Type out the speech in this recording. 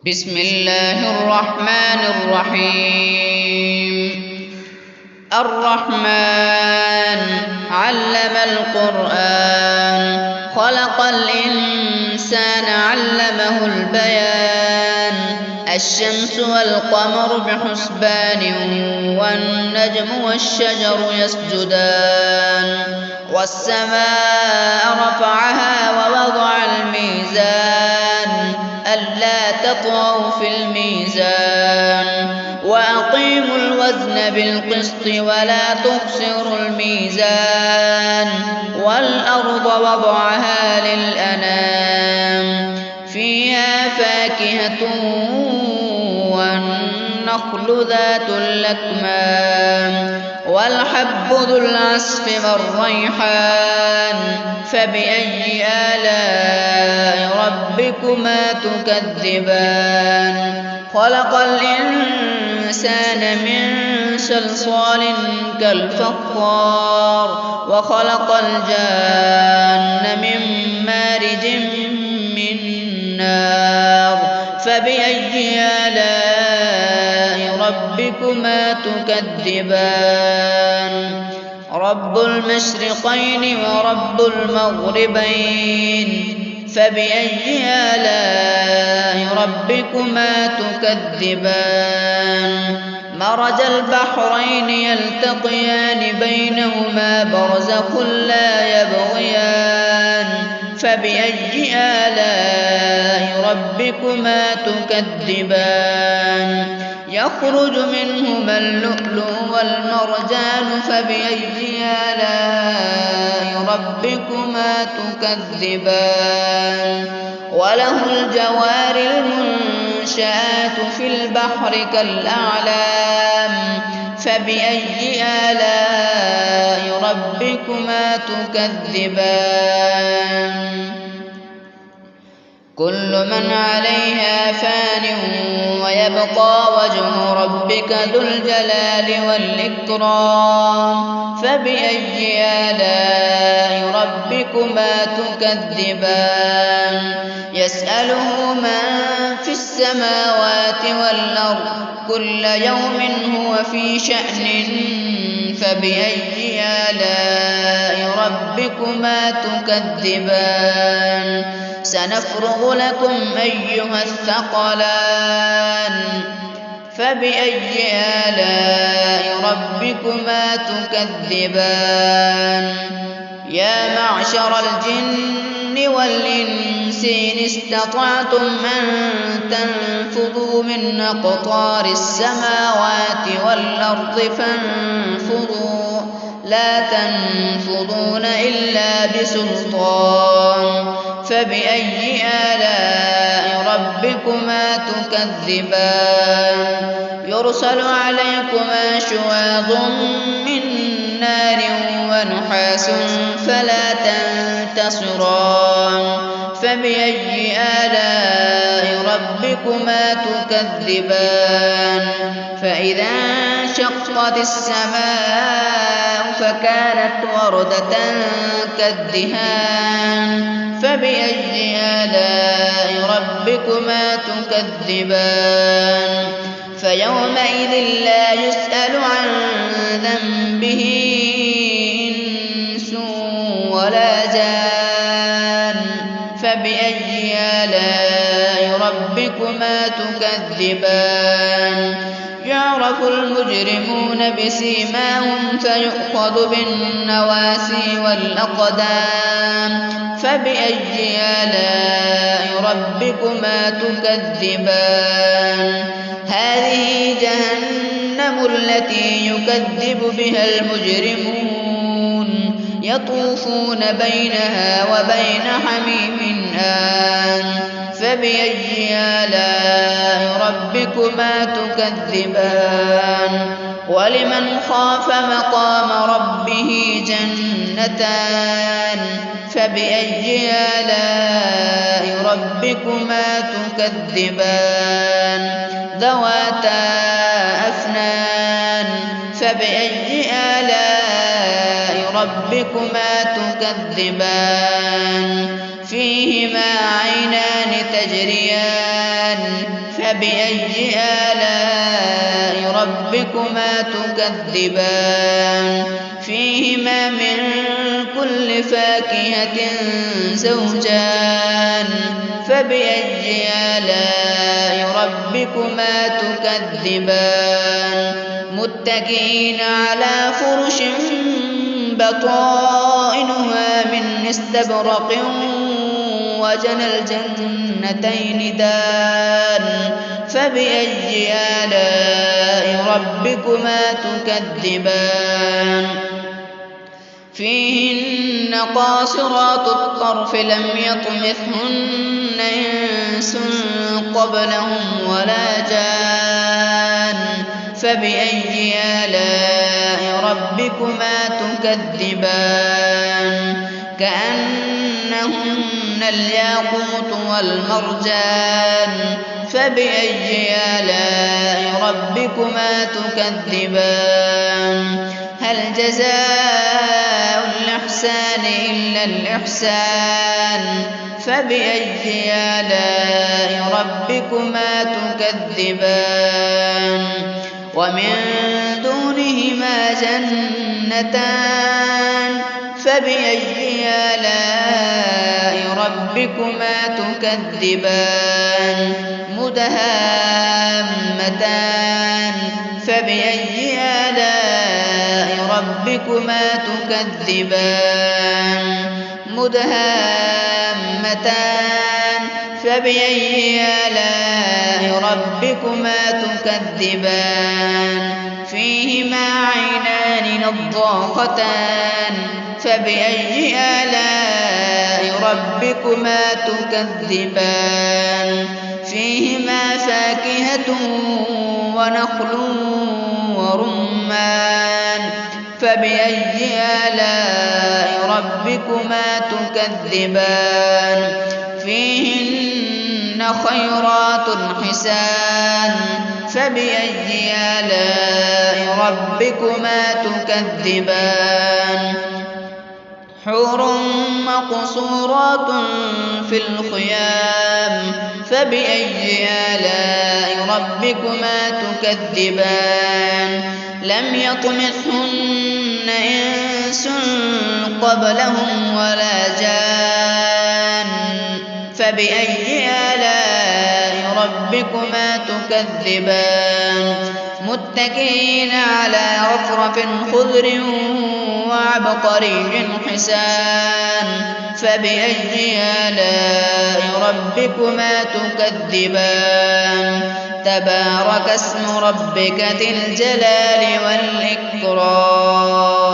بسم الله الرحمن الرحيم. الرحمن علم القرآن خلق الإنسان علمه البيان. الشمس والقمر بحسبان والنجم والشجر يسجدان. والسماء رفعها ووضع الميزان ألا تطغوا في الميزان وأقيموا الوزن بالقسط ولا تخسروا الميزان. والأرض وضعها للأنام فيها فاكهة والنخل ذات الأكمام والحب ذو العصف والريحان. فبأي آلاء ربكما تكذبان. خلق الإنسان من صلصال كالفخار وخلق الجان من مارج من نار. فبأي آلاء ربكما تكذبان. رب المشرقين ورب المغربين. فبأي آلاء ربكما تكذبان. مرج البحرين يلتقيان بينهما برزخ لا يبغيان. فبأي آلاء ربكما تكذبان. يخرج منهما اللؤلؤ والمرجان. فبأي آلاء ربكما تكذبان. وله الجوار المنشآت في البحر كالأعلام. فبأي آلاء ربكما تكذبان. كل من عليها فان ويبقى وجه ربك ذو الجلال والإكرام. فبأي آلاء ربكما تكذبان. يسأله من في السماوات والأرض كل يوم هو في شأن. فبأي آلاء ربكما تكذبان. سنفرغ لكم أيها الثقلان. فبأي آلاء ربكما تكذبان. يا معشر الجن والإنس إن استطعتم أن تنفذوا من أقطار السماوات والأرض فانفذوا لا تنفذون إلا بسلطان. فبأي آلاء ربكما تكذبان. يرسل عليكما شواظ من نار ونحاس فلا تنتصران. فبأي آلاء ربكما تكذبان. فإذا انشقت السماء فكانت وردة كالدهان. فبأي آلاء ربكما تكذبان. فيومئذ لا يسأل عن ذنبه إنس ولا جان. فبأي آلاء ربكما تكذبان. يعرف المجرمون بسيماهم فيؤخذ بالنواسي والأقدام. فبأي آلاء ربكما تكذبان. هذه جهنم التي يكذب بها المجرمون يطوفون بينها وبين حميم آن. فبأي آلاء ربكما تكذبان. ولمن خاف مقام ربه جنتان. فبأي آلاء ربكما تكذبان. ذواتا أفنان. فبأي آلاء ربكما تكذبان. فيهما عينان تجريان فبأي آلاء ربكما تكذبان فيهما من كل فاكهة زوجان فبأي آلاء ربكما تكذبان متكئين على فرش بطائنها من استبرق وجنى الجنتين دان فبأي آلاء ربكما تكذبان فيهن قاصرات الطرف لم يطمثهن إنس قبلهم ولا جان فبأي آلاء ربكما تكذبان كأنهن الياقوت والمرجان فبأي آلاء ربكما تكذبان هل جزاء الإحسان إلا الإحسان فبأي آلاء ربكما تكذبان ومن دونهما جنتان فبأي آلاء ربكما تكذبان مدهامتان فبأي آلاء ربكما تكذبان مدهامتان فبأي آلاء ربكما تكذبان فيهما عينان نضاختان فبأي آلاء ربكما تكذبان فيهما فاكهة ونخل ورمان فبأي آلاء ربكما تكذبان فيهن خيرات حسان فبأي آلاء ربكما تكذبان حور مقصورات في الخيام فبأي آلاء ربكما تكذبان لم يطمثهن إنس قبلهم ولا جان فبأي آلاء ربكما تكذبان متكئين على رفرف خضر وعبقري حسان فبأي آلاء ربكما تكذبان تبارك اسم ربك ذي الجلال والإكرام